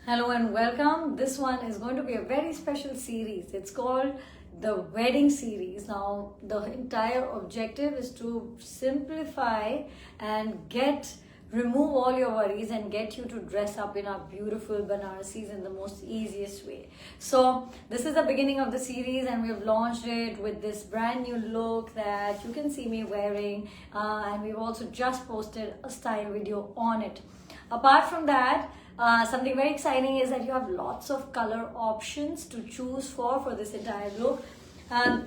Hello and welcome. This one is going to be a very special series. It's called the Wedding Series. Now, the entire objective is to simplify and remove all your worries and get you to dress up in our beautiful Banarasis in the most easiest way. So, this is the beginning of the series and we've launched it with this brand new look that you can see me wearing, and we've also just posted a style video on it. Apart from that, something very exciting is that you have lots of color options to choose for this entire look.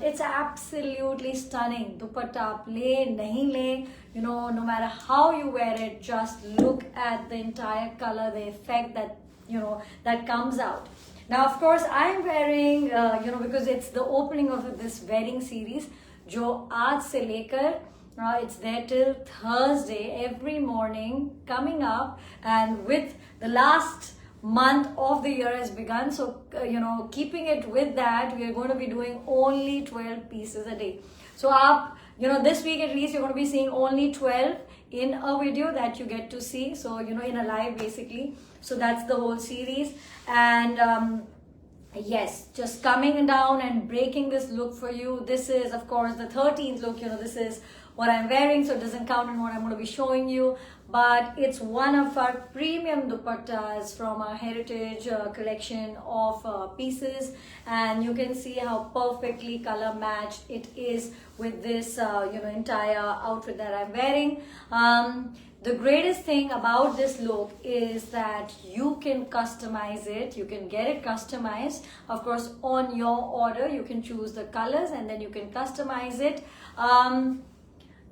It's absolutely stunning. Dupatta, le, nahi le, no matter how you wear it, just look at the entire color, the effect that comes out. Now, of course, I'm wearing, because it's the opening of this wedding series, jo aaj se lekar it's there till Thursday, every morning coming up, and with the last month of the year has begun. So, keeping it with that, we are going to be doing only 12 pieces a day. So, this week at least, you're going to be seeing only 12 in a video that you get to see. So, in a live basically. So, that's the whole series. And, yes, just coming down and breaking this look for you. This is, of course, the 13th look. This is what I'm wearing, so it doesn't count in what I'm going to be showing you, but it's one of our premium dupattas from our heritage collection of pieces, and you can see how perfectly color matched it is with this entire outfit that I'm wearing. The greatest thing about this look is that you can customize it. You can get it customized. Of course, on your order, you can choose the colors and then you can customize it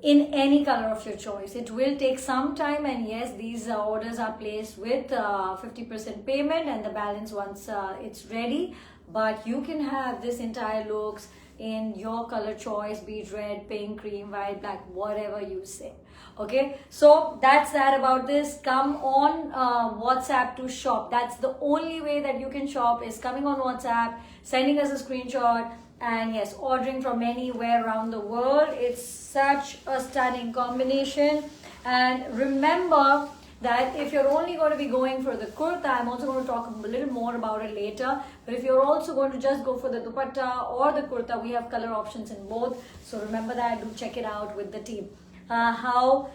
in any color of your choice. It will take some time, and yes, these orders are placed with 50% payment and the balance once it's ready. But you can have this entire looks in your color choice, be it red, pink, cream, white, black, whatever you say. Okay, so that's that about this. Come on WhatsApp to shop. That's the only way that you can shop, is coming on WhatsApp, sending us a screenshot, and yes, ordering from anywhere around the world. It's such a stunning combination. And remember that if you're only going to be going for the kurta, I'm also going to talk a little more about it later, but if you're also going to just go for the dupatta or the kurta, we have color options in both. So remember that, do check it out with the team. How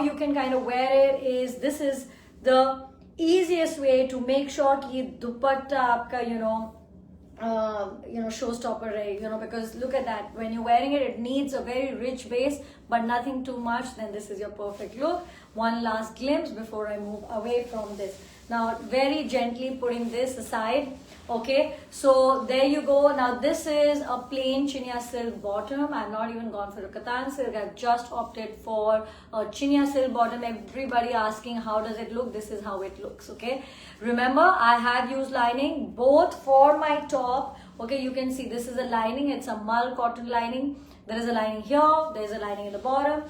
you can kind of wear it is, this is the easiest way to make sure ki dupatta aapka, showstopper rahe, because look at that, when you're wearing it, it needs a very rich base but nothing too much. Then this is your perfect look. One last glimpse before I move away from this. Now, very gently putting this aside. Okay, so there you go. Now this is a plain chinia silk bottom. I've not even gone for a katan silk. I've just opted for a chinia silk bottom. Everybody asking how does it look? This is how it looks. Okay, remember I have used lining both for my top. Okay, you can see this is a lining. It's a mull cotton lining. There is a lining here, there is a lining in the bottom,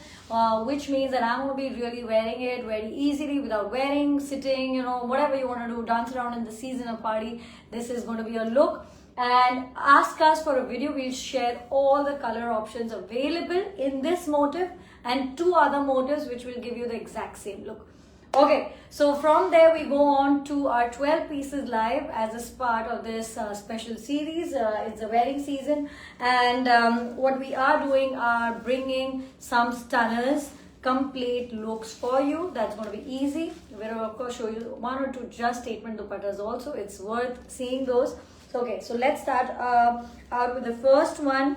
which means that I'm going to be really wearing it very easily without wearing, sitting, whatever you want to do, dance around in the season or party. This is going to be a look. And ask us for a video. We'll share all the color options available in this motif and 2 other motifs which will give you the exact same look. Okay, so from there we go on to our 12 pieces live as a part of this special series. It's the wedding season, and what we are doing are bringing some stunners, complete looks for you. That's going to be easy. We'll of course show you 1 or 2 just statement dupattas also. It's worth seeing those. So, okay, so let's start out with the first one,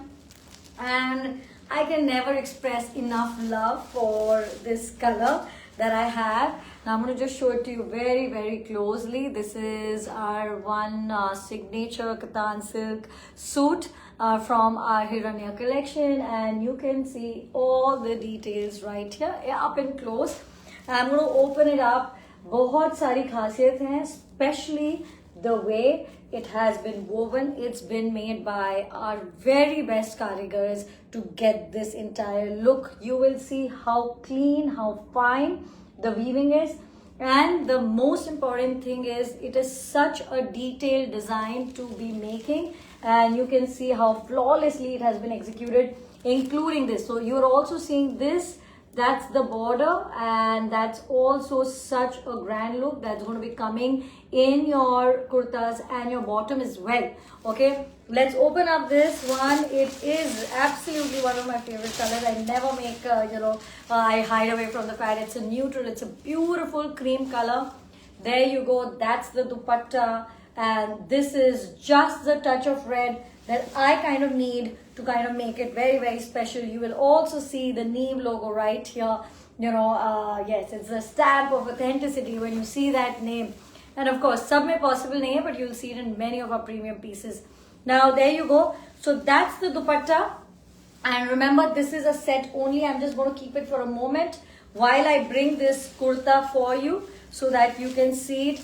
and I can never express enough love for this color that I have. Now I'm going to just show it to you very, very closely. This is our one signature katan silk suit from our Hiranya collection, and you can see all the details right here up and close. I'm going to open it up. बहुत सारी खासियत हैं, especially the way it has been woven. It's been made by our very best karigars to get this entire look. You will see how clean, how fine the weaving is, and the most important thing is it is such a detailed design to be making, and you can see how flawlessly it has been executed, including this. So you're also seeing this That's the border, and that's also such a grand look that's going to be coming in your kurtas and your bottom as well. Okay, let's open up this one. It is absolutely one of my favorite colors. I never make I hide away from the fact it's a neutral. It's a beautiful cream color. There you go. That's the dupatta, and this is just the touch of red that I kind of need to kind of make it very, very special. You will also see the Neem logo right here. Yes, it's a stamp of authenticity when you see that name. And of course, sub mein possible nahi hai, but you'll see it in many of our premium pieces. Now, there you go. So that's the dupatta. And remember, this is a set only. I'm just going to keep it for a moment while I bring this kurta for you so that you can see it.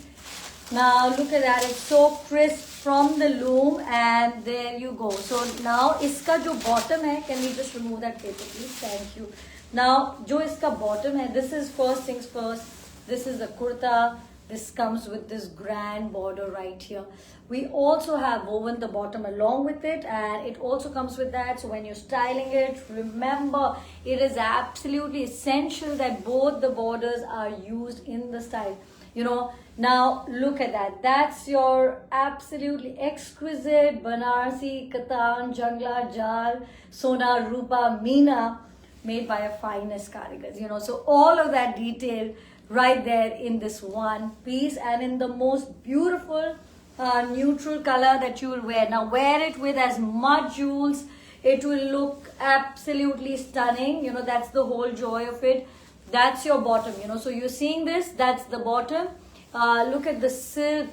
Now look at that, it's so crisp from the loom, and there you go. So now iska jo bottom hai, can we just remove that paper please? Thank you. Now jo iska bottom hai, this is first things first. This is the kurta. This comes with this grand border right here. We also have woven the bottom along with it, and it also comes with that. So when you're styling it, remember it is absolutely essential that both the borders are used in the style. Now look at that. That's your absolutely exquisite Banarsi, Katan, Jangla, Jal, Sona, Rupa, Meena, made by a finest karigars. So all of that detail right there in this one piece, and in the most beautiful neutral color that you will wear. Now wear it with as much jewels. It will look absolutely stunning. That's the whole joy of it. That's your bottom. So you're seeing this, that's the bottom. Look at the silk,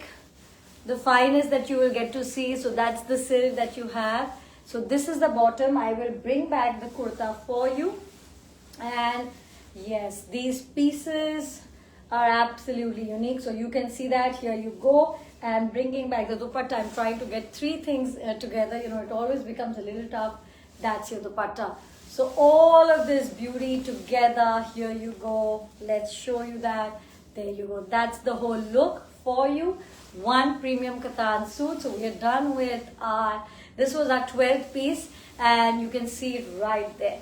the finest that you will get to see. So that's the silk that you have. So this is the bottom. I will bring back the kurta for you. And yes, these pieces are absolutely unique. So you can see that. Here you go. And bringing back the dupatta, I'm trying to get three things together. It always becomes a little tough. That's your dupatta. So all of this beauty together, here you go. Let's show you that. There you go. That's the whole look for you. One premium katan suit. So we are done with this was our 12th piece, and you can see it right there.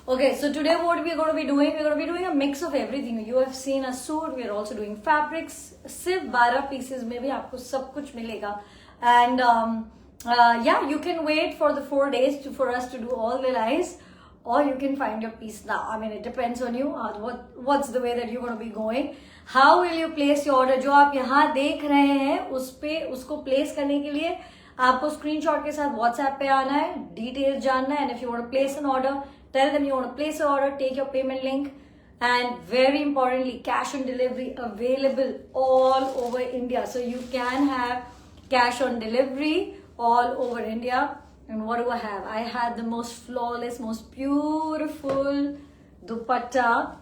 Okay, so today what we're going to be doing, we're going to be doing a mix of everything. You have seen a suit. We're also doing fabrics. Sirf 12 pieces mein bhi aapko sab kuch milega. And yeah, you can wait for the 4 days for us to do all the lies. Or you can find your piece now. I mean, it depends on you. What's the way that you're going to be going. How will you place your order? जो आप यहाँ देख रहे हैं, उसको place करने के लिए आपको screenshot के साथ WhatsApp पे आना है, details जानना है, and if you want to place an order, tell them you want to place an order, take your payment link, and very importantly, cash on delivery available all over India. So you can have cash on delivery all over India. And what do I have? I had the most flawless, most beautiful dupatta.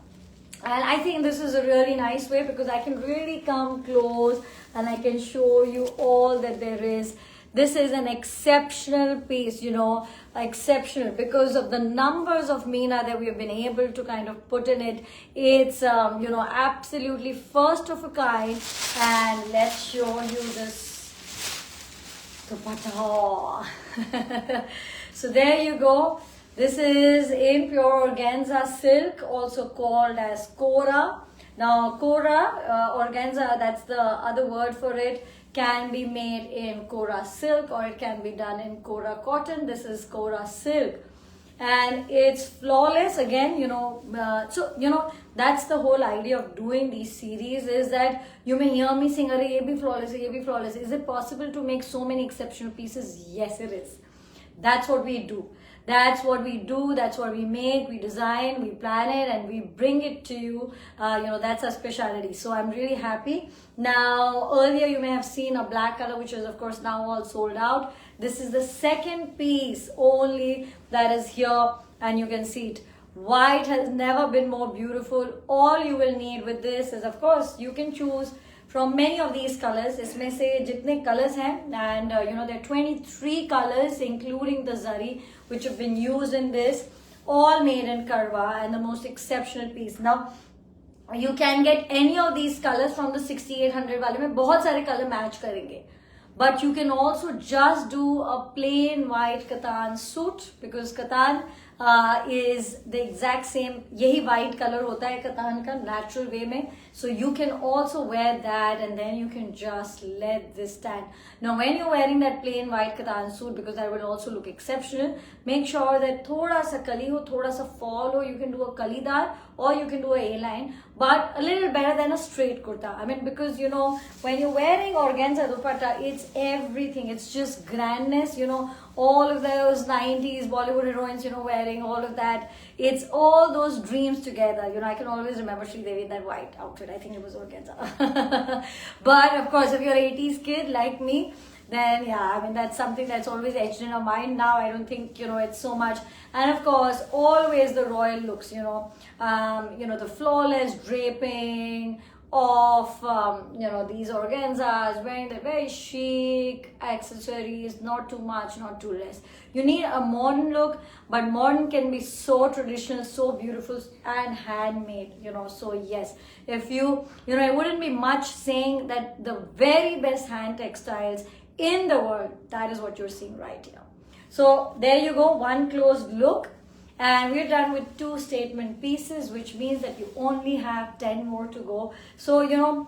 And I think this is a really nice way because I can really come close and I can show you all that there is. This is an exceptional piece, exceptional because of the numbers of Meena that we have been able to kind of put in it. It's, absolutely first of a kind. And let's show you this. So there you go. This is in pure organza silk, also called as Kora. Now Kora, organza, that's the other word for it, can be made in Kora silk or it can be done in Kora cotton. This is Kora silk. And it's flawless again, that's the whole idea of doing these series is that you may hear me saying, "Arey, ye bhi flawless, ye bhi flawless." Is it possible to make so many exceptional pieces? Yes, it is. That's what we do. That's what we do. That's what we make. We design, we plan it, and we bring it to you. That's our specialty. So I'm really happy. Now, earlier you may have seen a black color, which is of course now all sold out. This is the second piece only that is here, and you can see it. White has never been more beautiful. All you will need with this is, of course, you can choose from many of these colors. इसमें से जितने colors हैं, and there are 23 colors including the zari which have been used in this, all made in Karwa, and the most exceptional piece. Now you can get any of these colors from the 6800 वाले में बहुत सारे color match करेंगे. But you can also just do a plain white katan suit because katan is the exact same. यही white color होता है कतान का natural way में. So you can also wear that and then you can just let this stand. Now when you're wearing that plain white katan suit, because that will also look exceptional, make sure that thoda sa kali ho, thoda sa fall ho. You can do a kalidar or you can do a A-line, but a little better than a straight kurta. I mean, because you know, when you're wearing organza dupatta, it's everything. It's just grandness, you know, all of those 90s Bollywood heroines, you know, wearing all of that. It's all those dreams together. You know, I can always remember Sri Devi in that white outfit. I think it was organza. But of course, if you're an 80s kid like me, then yeah, I mean, that's something that's always etched in our mind. Now I don't think, you know, it's so much. And of course, always the royal looks, you know, the flawless draping of, these organzas, wearing the very chic accessories, not too much, not too less. You need a modern look, but modern can be so traditional, so beautiful and handmade, you know. So yes, if you know, it wouldn't be much saying that the very best hand textiles in the world, that is what you're seeing right here. So there you go, one close look. And we're done with 2 statement pieces, which means that you only have 10 more to go. So, you know,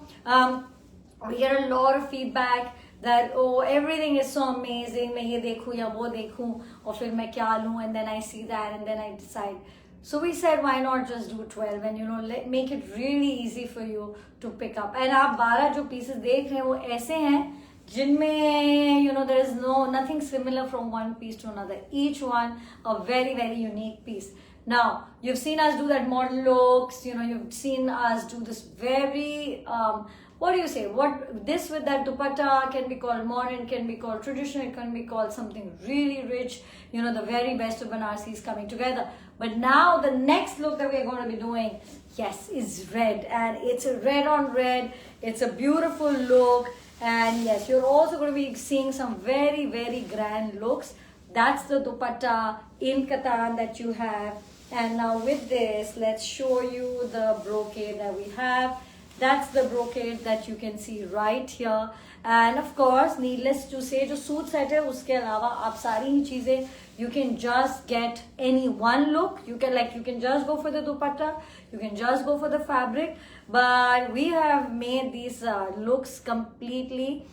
we get a lot of feedback that, oh, everything is so amazing, मैं ये देखूं या वो देखूं और फिर मैं क्या लूं, and then I see that and then I decide. So we said, why not just do 12 and, you know, make it really easy for you to pick up. And आप 12 जो pieces देख रहे हैं वो ऐसे हैं जिनमें, you know, there is nothing similar from one piece to another. Each one a very, very unique piece. Now, you've seen us do that modern looks, you know, you've seen us do this very, what do you say? This with that dupatta can be called modern, can be called traditional, it can be called something really rich, you know, the very best of Banarsis coming together. But now the next look that we're going to be doing, yes, is red. And it's a red on red. It's a beautiful look. And yes, you're also going to be seeing some very, very grand looks. That's the dupatta in katan that you have. And now with this, let's show you the brocade that we have. That's the brocade that you can see right here. And of course, needless to say, जो suit set है उसके अलावा आप सारी ही चीजें, you can just get any one look. You can just go for the dupatta, you can just go for the fabric, but we have made these looks completely,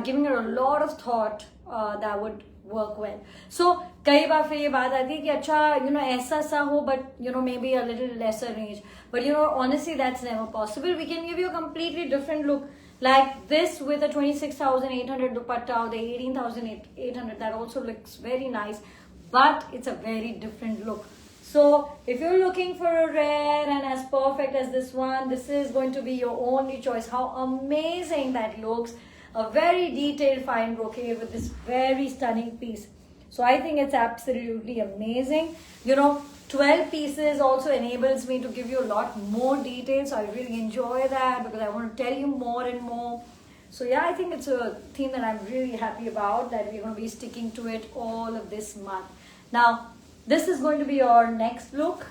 giving it a lot of thought that would work well. So कई बार फिर ये बात आती है कि अच्छा, you know, ऐसा सा हो, but you know, maybe a little lesser range. But you know, honestly, that's never possible. We can give you a completely different look. Like this with a 26,800 dupatta or the 18,800, that also looks very nice, but it's a very different look. So if you're looking for a rare and as perfect as this one, this is going to be your only choice. How amazing that looks. A very detailed fine brocade with this very stunning piece. So I think it's absolutely amazing. You know, 12 pieces also enables me to give you a lot more details. So I really enjoy that because I want to tell you more and more. So yeah, I think it's a theme that I'm really happy about, that we're going to be sticking to it all of this month. Now, this is going to be your next look.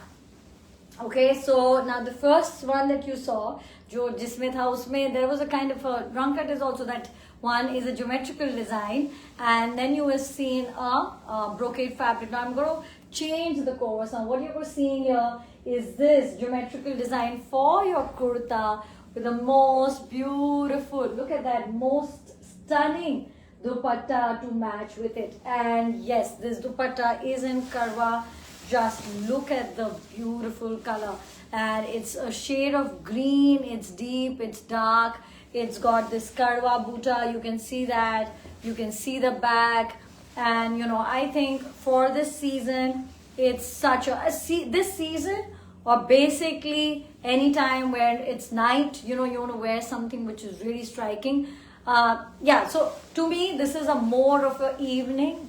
Okay, so now the first one that you saw, जो जिसमें था उसमें there was a kind of a rung cut is also that one is a geometrical design, and then you have seen a brocade fabric. Now I'm going to change the course. Now what you're seeing here is this geometrical design for your kurta with the most beautiful, look at that, most stunning dupatta to match with it. And yes, this dupatta is in karwa. Just look at the beautiful color, and it's a shade of green. It's deep, it's dark, it's got this karwa buta. You can see that, you can see the back. And you know, I think for this season, it's such this season, or basically any time where it's night, you know, you want to wear something which is really striking. Yeah, so to me, this is a more of a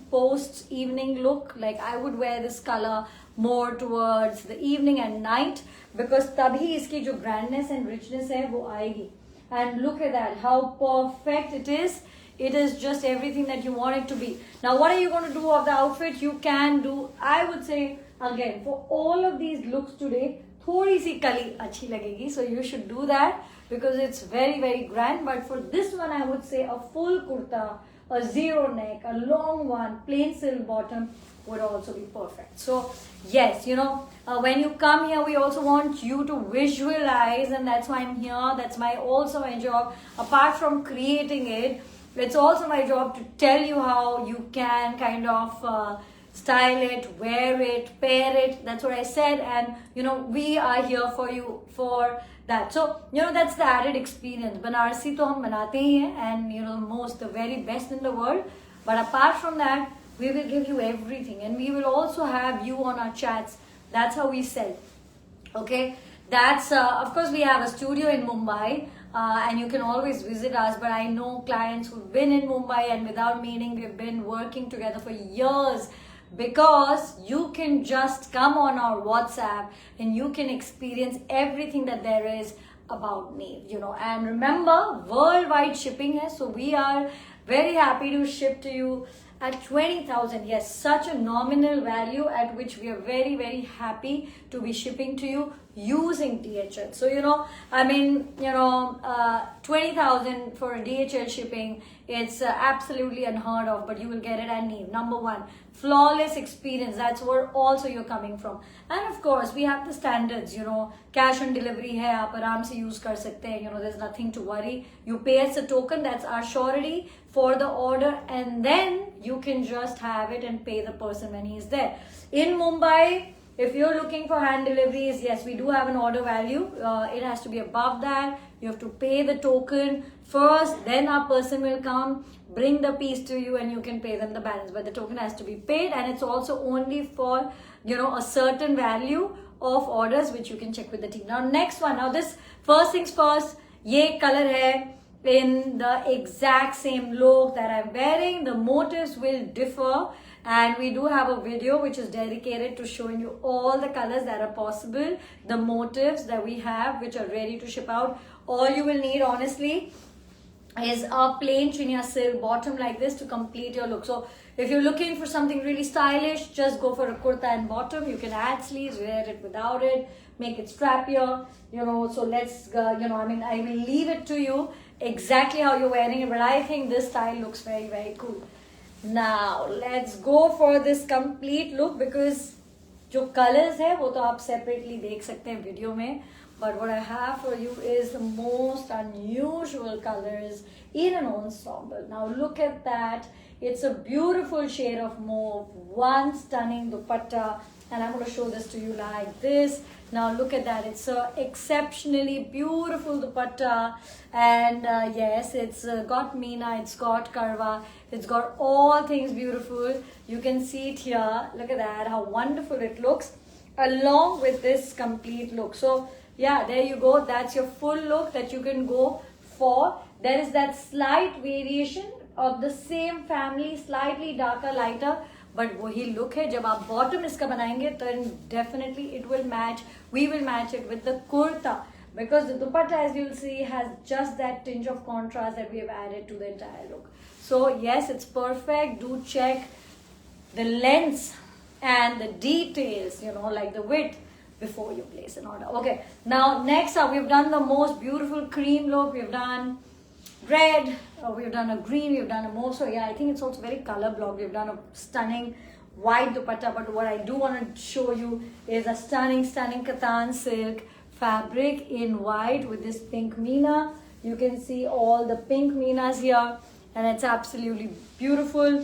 post-evening look. Like I would wear this color more towards the evening and night, because tabhi iski jo grandness and richness hai wo aayegi. And look at that, how perfect it is. It is just everything that you want it to be. Now, what are you going to do of the outfit? You can do, I would say, again, for all of these looks today, थोड़ी सी कली अच्छी लगेगी. So you should do that because it's very, very grand. But for this one, I would say a full kurta, a zero neck, a long one, plain silk bottom would also be perfect. So yes, when you come here, we also want you to visualize, and that's why I'm here. That's also my job. Apart from creating it, it's also my job to tell you how you can kind of style it, wear it, pair it. That's what I said, and we are here for you for that. So that's the added experience. Banarsi to hum banate hi hain, and the very best in the world. But apart from that, we will give you everything, and we will also have you on our chats. That's how we sell. Okay, that's of course we have a studio in Mumbai, and you can always visit us. But I know clients who've been in Mumbai, and without meaning, we've been working together for years, because you can just come on our WhatsApp and you can experience everything that there is about me, and remember, worldwide shipping hai, so we are very happy to ship to you at 20,000. Yes, such a nominal value at which we are very, very happy to be shipping to you using DHL. So 20,000 for a DHL shipping, it's absolutely unheard of, but you will get it at Neev. Number one, flawless experience. That's where also you're coming from. And of course, we have the standards, cash on delivery hai, aap aaram se use kar sakte hain, there's nothing to worry. You pay us a token, that's our surety for the order, and then you can just have it and pay the person when he's there. In Mumbai, if you're looking for hand deliveries, yes, we do have an order value. It has to be above that. You have to pay the token first, then our person will come, bring the piece to you, and you can pay them the balance. But the token has to be paid, and it's also only for, a certain value of orders, which you can check with the team. Now, next one. Now, this first things first, ye color hai in the exact same look that I'm wearing. The motifs will differ, and we do have a video which is dedicated to showing you all the colors that are possible, the motifs that we have which are ready to ship out. All you will need, honestly, is a plain chinia silk bottom like this to complete your look. So if you're looking for something really stylish, just go for a kurta and bottom. You can add sleeves, wear it without it, make it strappier, so let's I will leave it to you exactly how you're wearing it, but I think this style looks very, very cool. Now let's go for this complete look, because जो colors है वो तो आप separately देख सकते हैं video में, but what I have for you is the most unusual colors in an ensemble. Now look at that. It's a beautiful shade of mauve, one stunning dupatta, and I'm going to show this to you like this. Now look at that. It's a exceptionally beautiful dupatta, and yes, it's got Meena, it's got Karwa, it's got all things beautiful. You can see it here. Look at that, how wonderful it looks, along with this complete look. So yeah, there you go. That's your full look that you can go for. There is that slight variation of the same family, slightly darker, lighter, but वही look है. जब आप bottom इसका बनाएंगे, then definitely it will match. We will match it with the kurta, because the dupatta, as you'll see, has just that tinge of contrast that we have added to the entire look. So yes, it's perfect. Do check the lengths and the details, like the width, before you place an order. Okay, now next up, we've done the most beautiful cream look. We've done red, we've done a green, we've done a mauve. So yeah, I think it's also very color blocked. We've done a stunning white dupatta, but what I do want to show you is a stunning katan silk fabric in white with this pink Meena. You can see all the pink Meenas here, and it's absolutely beautiful.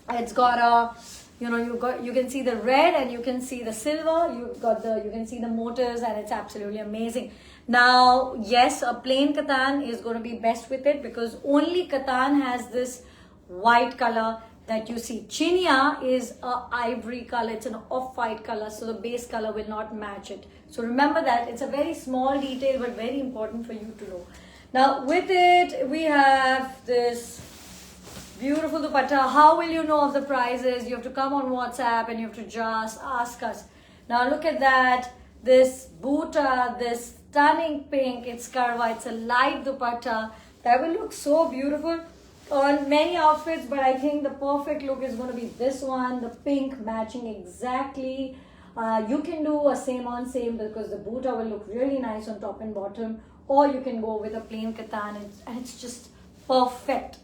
It's got a, you can see the red and you can see the silver. You can see the motifs, and it's absolutely amazing. Now, yes, a plain katan is going to be best with it, because only katan has this white color that you see. Chinia is a ivory color. It's an off-white color, so the base color will not match it. So remember that. It's a very small detail, but very important for you to know. Now, with it, we have this beautiful dupatta. How will you know of the prices? You have to come on WhatsApp and you have to just ask us. Now look at that. This buta, this stunning pink. It's Karwa. It's a light dupatta. That will look so beautiful on many outfits, but I think the perfect look is going to be this one. The pink matching exactly. You can do a same on same, because the buta will look really nice on top and bottom, or you can go with a plain katan, and it's just perfect.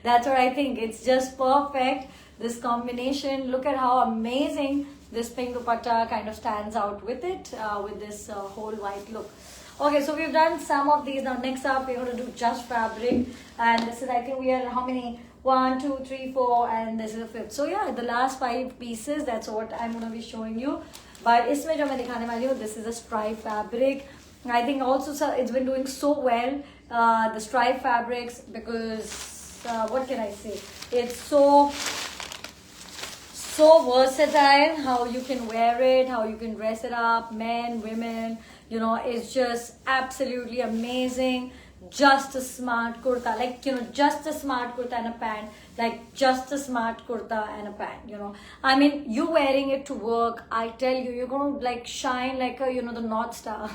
That's what I think. It's just perfect. This combination. Look at how amazing this pink dupatta kind of stands out with it, with this whole white look. Okay, so we've done some of these. Now next up we're going to do just fabric, and this is, I think we are how many, 1 2 3 4, and this is the fifth. So yeah, the last 5 pieces, that's what I'm going to be showing you. But isme jo main dikhane wali hu, this is a stripe fabric. I think also it's been doing so well, the stripe fabrics, because what can I say, it's so versatile, how you can wear it, how you can dress it up, men, women, you know, it's just absolutely amazing. Just a smart kurta, like, you know, just a smart kurta and a pant, like just a smart kurta and a pant, you know. I mean, you wearing it to work, I tell you, you're gonna like shine like a, you know, the North Star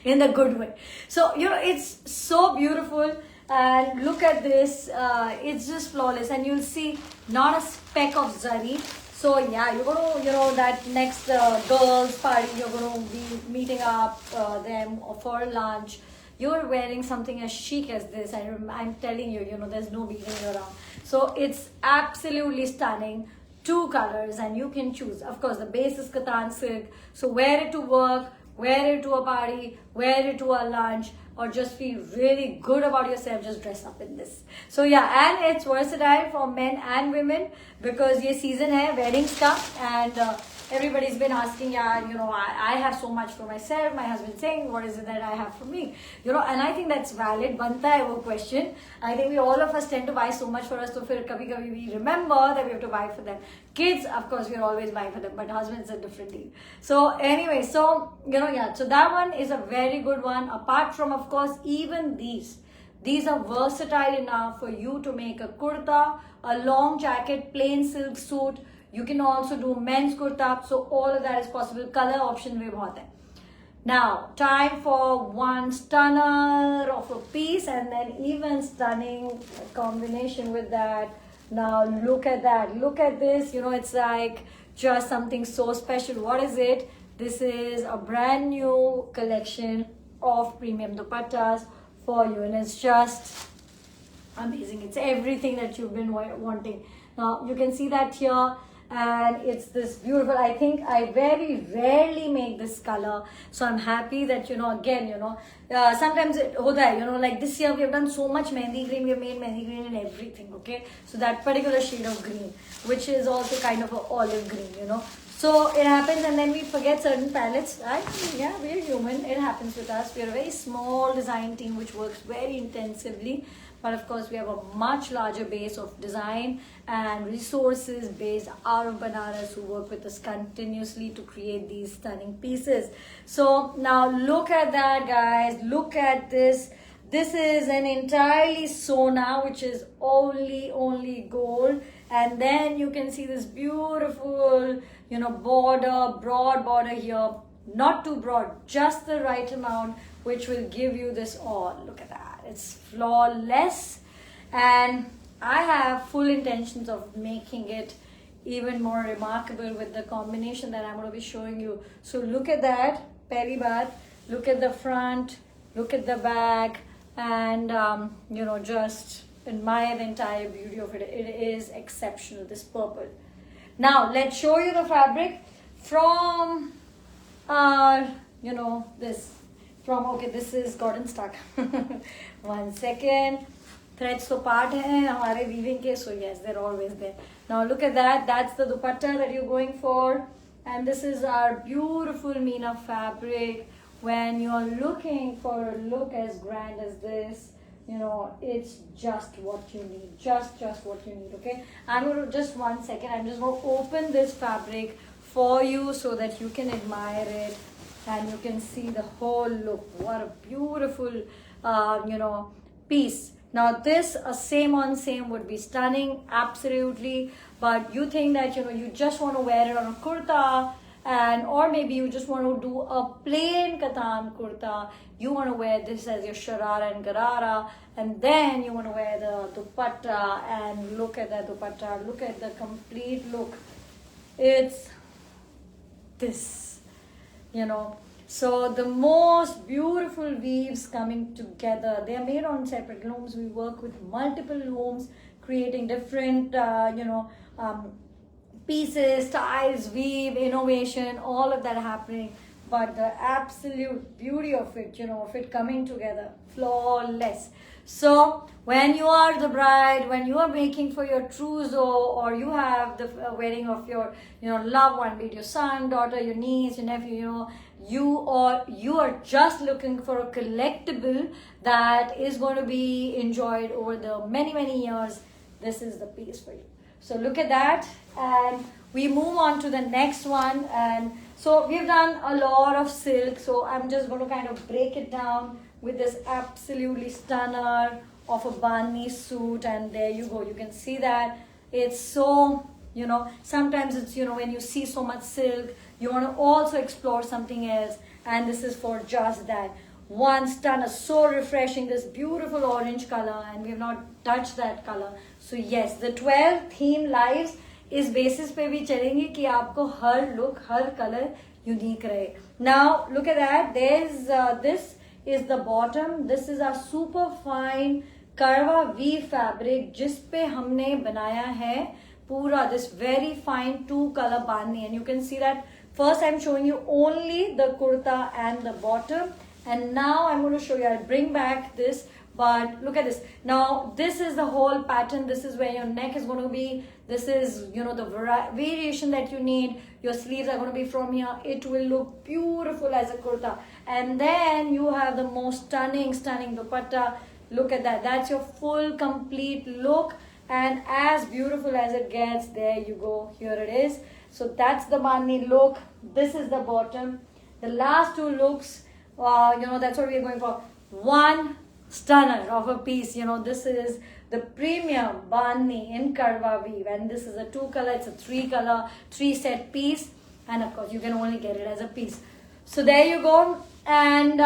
in the good way. So, you know, it's so beautiful. And look at this, it's just flawless, and you'll see not a speck of zari. So yeah, you're gonna, you know, that next girls party, you're gonna be meeting up them for lunch. You're wearing something as chic as this, and I'm telling you, you know, there's no beating around. So it's absolutely stunning. 2 colors, and you can choose. Of course, the base is Katan silk. So wear it to work, wear it to a party, wear it to a lunch, or just feel really good about yourself, just dress up in this. So yeah, and it's versatile for men and women, because ye season hai weddings ka, and everybody's been asking, yeah, you know, I have so much for myself. My husband saying, what is it that I have for me? You know, and I think that's valid. Banta hai wo question. I think all of us tend to buy so much for us, so fir kabhi kabhi we remember that we have to buy for them. Kids, of course, we're always buying for them, but husbands are different deal. So anyway, so, you know, yeah, so that one is a very good one. Apart from, of course, even these are versatile enough for you to make a kurta, a long jacket, plain silk suit. You can also do men's kurta, so all of that is possible. Color option bhi bahut hai. Now, time for one stunner of a piece, and then even stunning combination with that. Now, look at that. Look at this. You know, it's like just something so special. What is it? This is a brand new collection of premium dupattas for you, and it's just amazing. It's everything that you've been wanting. Now, you can see that here. And it's this beautiful, I think I very rarely make this color, so I'm happy that, you know, again, you know, sometimes it hota hai, you know, like this year we have done so much mehndi green, we have made mehndi green in everything, okay, so that particular shade of green, which is also kind of an olive green, you know, so it happens, and then we forget certain palettes. Yeah, we're human, it happens with us. We're a very small design team which works very intensively. But of course, we have a much larger base of design and resources based out of Banaras who work with us continuously to create these stunning pieces. So now look at that, guys. Look at this. This is an entirely Sona, which is only gold. And then you can see this beautiful, you know, border, broad border here. Not too broad, just the right amount, which will give you this all. Look at that. It's flawless, and I have full intentions of making it even more remarkable with the combination that I'm going to be showing you. So look at that, pehli baat, look at the front, look at the back, and you know, just admire the entire beauty of it. It is exceptional, this purple. Now let's show you the fabric from you know, this. Okay, this is gotten stuck. 1 second. Threads so part hai hamare weaving ke, so yes, they're always there. Now look at that. That's the dupatta that you're going for, and this is our beautiful Meena fabric. When you're looking for a look as grand as this, you know, it's just what you need. Just what you need. Okay, I'm going to, just 1 second, I'm just going to open this fabric for you so that you can admire it. And you can see the whole look. What a beautiful, you know, piece. Now this, same on same would be stunning, absolutely. But you think that, you know, you just want to wear it on a kurta, and or maybe you just want to do a plain katan kurta. You want to wear this as your sharara and garara, and then you want to wear the dupatta, and look at that dupatta. Look at the complete look. It's this. You know, So the most beautiful weaves coming together. They are made on separate looms. We work with multiple looms, creating different, pieces, styles, weave, innovation, all of that happening. But the absolute beauty of it, of it coming together, flawless. So when you are the bride, when you are making for your trousseau, or you have the wedding of your, loved one, be it your son, daughter, your niece, your nephew, you are just looking for a collectible that is going to be enjoyed over the many years. This is the piece for you. So look at that, and we move on to the next one. And so we've done a lot of silk, so I'm just going to kind of break it down with this absolutely stunner of a bani suit. And there you go, you can see that it's so, sometimes it's, when you see so much silk, you want to also explore something else, and this is for just that. One stunner, so refreshing, this beautiful orange color, and we have not touched that color. So yes, the 12 theme lives इस basis पे भी चलेंगे कि आपको हर look, हर color unique रहे. Now look at that. There's this is the bottom. This is a super fine Karwa weave fabric जिस पे हमने बनाया है पूरा this very fine 2-color bani, and you can see that first I'm showing you only the kurta and the bottom. And now I'm going to show you, I'll bring back this, but look at this. Now, this is the whole pattern. This is where your neck is going to be. This is, the variation that you need. Your sleeves are going to be from here. It will look beautiful as a kurta. And then you have the most stunning dupatta. Look at that. That's your full, complete look. And as beautiful as it gets, there you go. Here it is. So that's the bani look. This is the bottom. The last two looks, that's what we're going for. One stunner of a piece. This is the premium bani in Karwa weave, and this is a 2-color, it's a 3-color, 3-set piece, and of course you can only get it as a piece. So there you go. And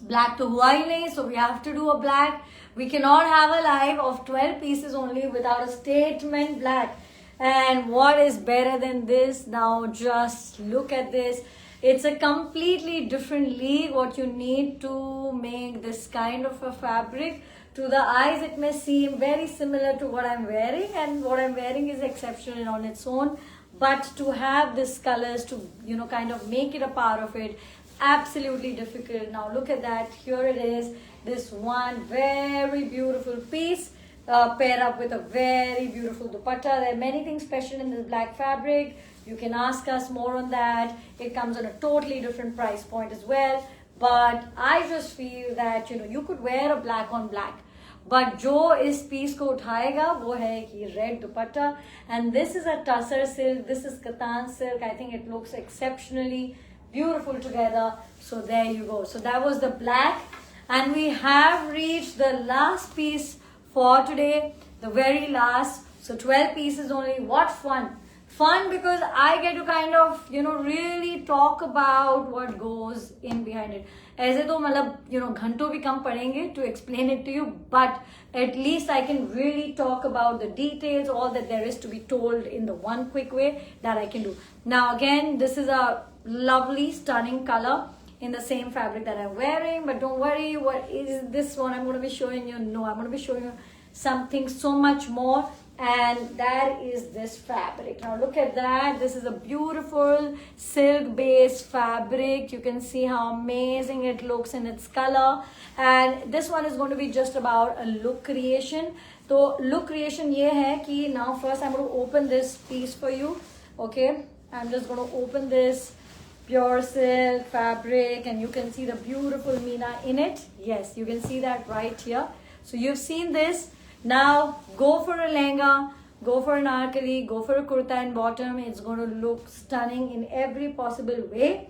black to Hawaii, so we have to do a black. We cannot have a live of 12 pieces only without a statement black. And what is better than this? Now just look at this. It's a completely different league what you need to make this kind of a fabric. To the eyes it may seem very similar to what I'm wearing, and what I'm wearing is exceptional on its own, but to have these colors to kind of make it a part of it, absolutely difficult. Now look at that, here it is, this one very beautiful piece pair up with a very beautiful dupatta. There are many things special in this black fabric. You can ask us more on that. It comes on a totally different price point as well. But I just feel that you could wear a black on black. But जो इस piece को उठाएगा वो है कि red dupatta. And this is a tussar silk. This is katan silk. I think it looks exceptionally beautiful together. So there you go. So that was the black. And we have reached the last piece for today. The very last. So 12 pieces only. What fun. Fun because I get to kind of, really talk about what goes in behind it. ऐसे तो मतलब, घंटों भी कम पड़ेंगे to explain it to you, but at least I can really talk about the details, all that there is to be told in the one quick way that I can do. Now again, this is a lovely, stunning color in the same fabric that I'm wearing, but don't worry, what is this one I'm going to be showing you? No, I'm going to be showing you something so much more. And that is this fabric. Now look at that. This is a beautiful silk based fabric. You can see how amazing it looks in its color. And this one is going to be just about a look creation. So look creation ye hai ki now first I'm going to open this piece for you. Okay. I'm just going to open this pure silk fabric and you can see the beautiful Meena in it. Yes, you can see that right here. So you've seen this. Now go for a lehenga, go for an anarkali, go for a kurta and bottom. It's going to look stunning in every possible way.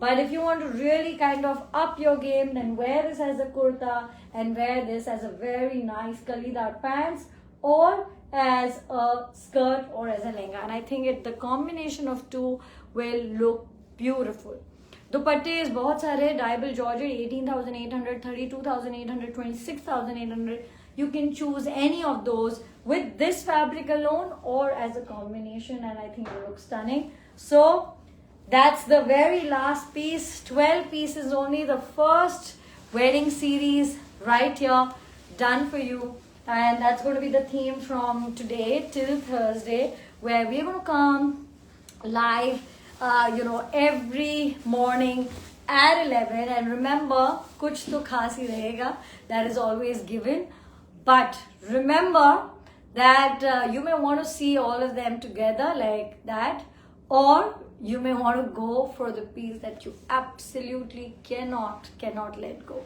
But if you want to really kind of up your game, then wear this as a kurta and wear this as a very nice kalidar pants or as a skirt or as a lehenga. And I think the combination of two will look beautiful. Dupatte is बहुत सारे, dyeable georgette 18,800, 32,800, 26,800. You can choose any of those with this fabric alone or as a combination, and I think it looks stunning. So That's the very last piece. 12 pieces only. The first wedding series right here, done for you. And that's going to be the theme from today till Thursday, where we're going to come live, every morning at 11. And remember, kuch to khas hi rahega. That is always given. But remember that you may want to see all of them together like that, or you may want to go for the piece that you absolutely cannot let go,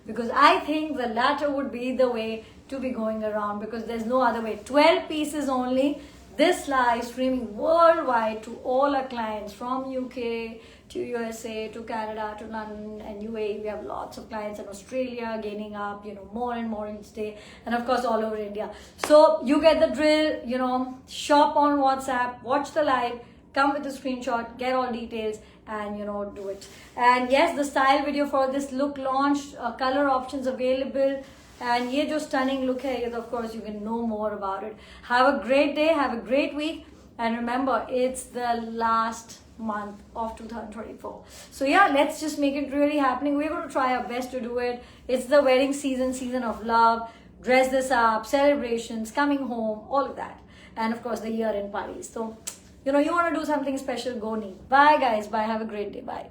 because I think the latter would be the way to be going around, because there's no other way. 12 pieces only. This live streaming worldwide to all our clients from UK to USA to Canada to London and UAE. We have lots of clients in Australia gaining up, more and more each day, and of course all over India. So you get the drill, shop on WhatsApp, watch the live, come with a screenshot, get all details, and do it. And yes, the style video for this look launched, color options available, and ye jo stunning look hai, of course you can know more about it. Have a great day, have a great week, and remember, it's the last month of 2024. So yeah, let's just make it really happening. We're going to try our best to do it. It's the wedding season of love, dress this up, celebrations, coming home, all of that, and of course the year-end parties. So you want to do something special, go neat. Bye guys, bye, have a great day, bye.